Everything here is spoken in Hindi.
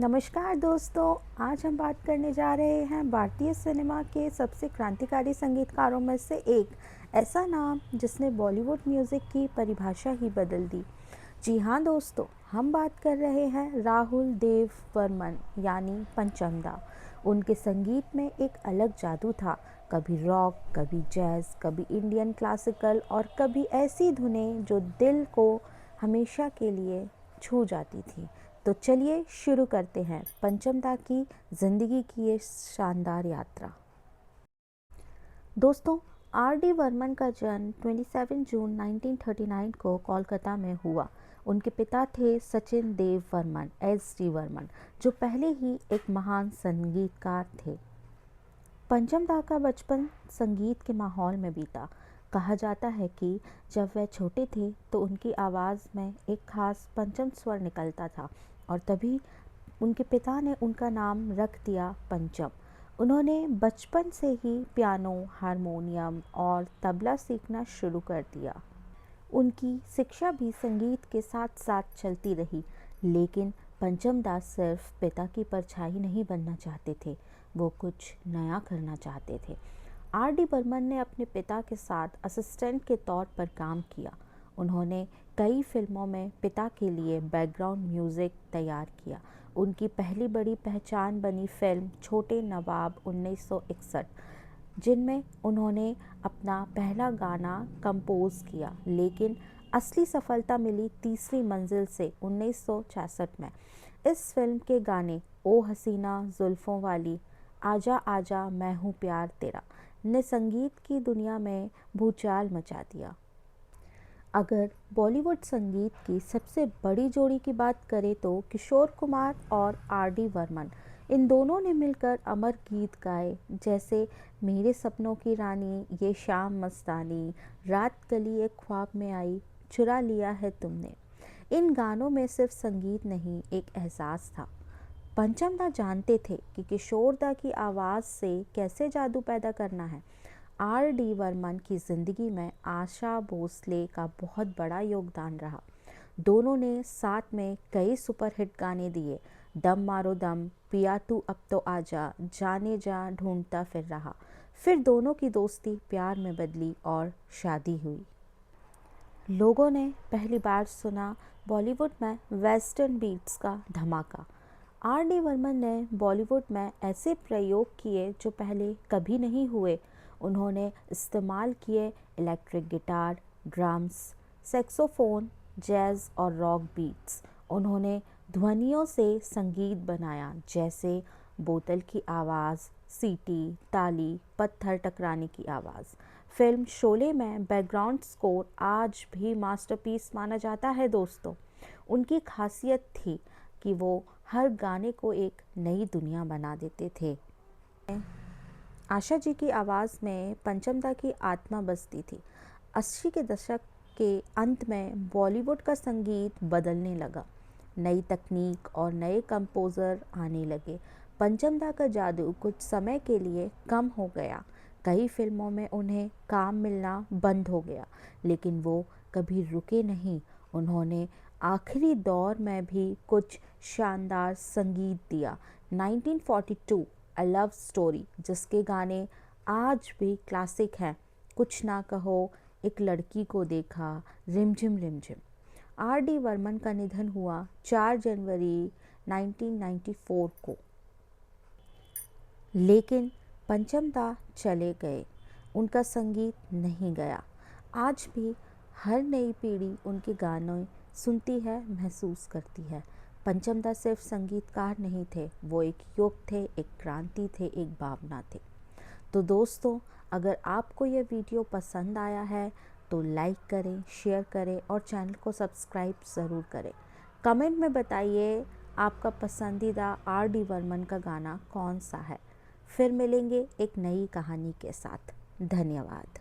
नमस्कार दोस्तों, आज हम बात करने जा रहे हैं भारतीय सिनेमा के सबसे क्रांतिकारी संगीतकारों में से एक ऐसा नाम जिसने बॉलीवुड म्यूज़िक की परिभाषा ही बदल दी। जी हाँ दोस्तों, हम बात कर रहे हैं राहुल देव बर्मन यानी पंचम दा। उनके संगीत में एक अलग जादू था। कभी रॉक, कभी जैज़, कभी इंडियन क्लासिकल और कभी ऐसी धुनें जो दिल को हमेशा के लिए छू जाती थी। तो चलिए शुरू करते हैं पंचम दा की ज़िंदगी की ये शानदार यात्रा। दोस्तों, आर डी बर्मन का जन्म 27 जून 1939 को कोलकाता में हुआ। उनके पिता थे सचिन देव बर्मन एस डी बर्मन, जो पहले ही एक महान संगीतकार थे। पंचम दा का बचपन संगीत के माहौल में बीता। कहा जाता है कि जब वह छोटे थे तो उनकी आवाज़ में एक खास पंचम स्वर निकलता था और तभी उनके पिता ने उनका नाम रख दिया पंचम। उन्होंने बचपन से ही पियानो, हारमोनियम और तबला सीखना शुरू कर दिया। उनकी शिक्षा भी संगीत के साथ साथ चलती रही, लेकिन पंचम दास सिर्फ पिता की परछाई नहीं बनना चाहते थे, वो कुछ नया करना चाहते थे। आर डी बर्मन ने अपने पिता के साथ असिस्टेंट के तौर पर काम किया। उन्होंने कई फिल्मों में पिता के लिए बैकग्राउंड म्यूज़िक तैयार किया। उनकी पहली बड़ी पहचान बनी फिल्म छोटे नवाब 1961, जिनमें उन्होंने अपना पहला गाना कंपोज किया, लेकिन असली सफलता मिली तीसरी मंजिल से 1966 में। इस फिल्म के गाने ओ हसीना जुल्फ़ों वाली, आजा आजा मैं हूँ प्यार तेरा ने संगीत की दुनिया में भूचाल मचा दिया। अगर बॉलीवुड संगीत की सबसे बड़ी जोड़ी की बात करें तो किशोर कुमार और आर डी बर्मन, इन दोनों ने मिलकर अमर गीत गाए, जैसे मेरे सपनों की रानी, ये शाम मस्तानी, रात गली एक ख्वाब में आई, चुरा लिया है तुमने। इन गानों में सिर्फ संगीत नहीं, एक एहसास था। पंचम दा जानते थे कि किशोर दा की आवाज़ से कैसे जादू पैदा करना है। आर डी बर्मन की ज़िंदगी में आशा भोसले का बहुत बड़ा योगदान रहा। दोनों ने साथ में कई सुपरहिट गाने दिए, दम मारो दम, पिया तू अब तो आजा, जाने जा ढूंढता फिर रहा। फिर दोनों की दोस्ती प्यार में बदली और शादी हुई। लोगों ने पहली बार सुना बॉलीवुड में वेस्टर्न बीट्स का धमाका। आर डी बर्मन ने बॉलीवुड में ऐसे प्रयोग किए जो पहले कभी नहीं हुए। उन्होंने इस्तेमाल किए electric guitar, drums, saxophone, jazz और रॉक बीट्स। उन्होंने ध्वनियों से संगीत बनाया, जैसे बोतल की आवाज़, सीटी, ताली, पत्थर टकराने की आवाज़। फिल्म शोले में बैकग्राउंड स्कोर आज भी मास्टरपीस माना जाता है दोस्तों। उनकी खासियत थी कि वो हर गाने को एक नई दुनिया बना देते थे। आशा जी की आवाज़ में पंचम दा की आत्मा बसती थी। 80 के दशक के अंत में बॉलीवुड का संगीत बदलने लगा। नई तकनीक और नए कंपोज़र आने लगे। पंचम दा का जादू कुछ समय के लिए कम हो गया। कई फिल्मों में उन्हें काम मिलना बंद हो गया, लेकिन वो कभी रुके नहीं। उन्होंने आखिरी दौर में भी कुछ शानदार संगीत दिया। 1942 अ लव स्टोरी, जिसके गाने आज भी क्लासिक हैं, कुछ ना कहो, एक लड़की को देखा, रिमझिम रिमझिम। आर डी बर्मन का निधन हुआ 4 जनवरी 1994 को, लेकिन पंचम दा चले गए, उनका संगीत नहीं गया। आज भी हर नई पीढ़ी उनके गाने सुनती है, महसूस करती है। पंचम दा सिर्फ संगीतकार नहीं थे, वो एक युग थे, एक क्रांति थे, एक भावना थे। तो दोस्तों, अगर आपको यह वीडियो पसंद आया है तो लाइक करें, शेयर करें और चैनल को सब्सक्राइब ज़रूर करें। कमेंट में बताइए आपका पसंदीदा आर डी बर्मन का गाना कौन सा है। फिर मिलेंगे एक नई कहानी के साथ। धन्यवाद।